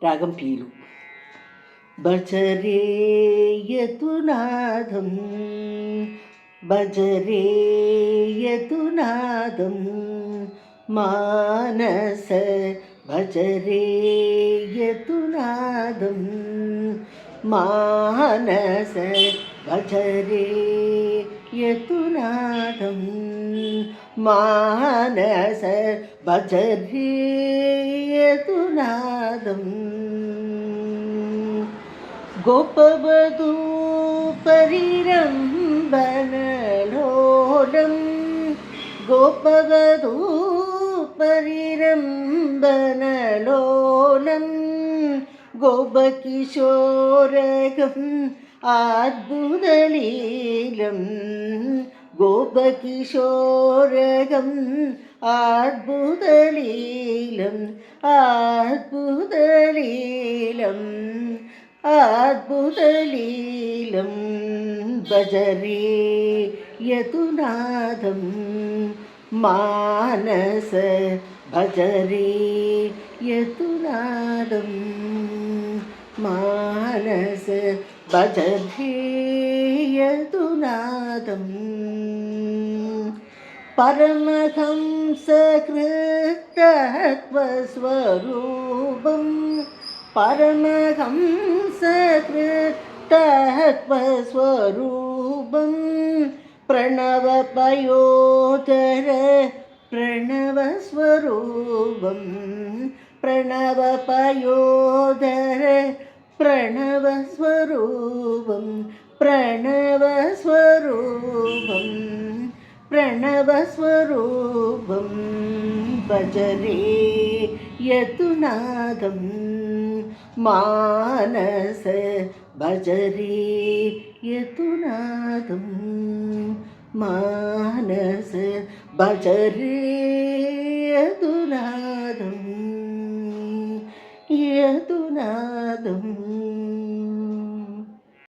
రాగం పీలు. భజరే యతునాదం భజరే యతునాదం మానస భజరే యతునాదం మానస భజరే యతునాదం మానస భజరే యతునాదం గోపవధూ పరిరంభనలోలం గోపవధూ పరిరంభనలోలం గోపకిశోరగం అద్భుతలీలం గోపకిశోరగం అద్భుతలీలం అద్భుతలీలం అద్భుతలీలం భజరే యతునాదం మానస భజరే యతునాదం మానస భజరే యతునాదం పరమహంసకృతత్వస్వరూపం పరమహంసకృతత్వస్వరూపం ప్రణవపయోధర ప్రణవస్వరూపం ప్రణవపయోధర ప్రణవస్వరూపం ప్రణవస్వరూపం ప్రణవస్వరూపం భజరే యతునాదం మానస భజరే యతునాదం మానస భజరే యతునాదం యతునాదం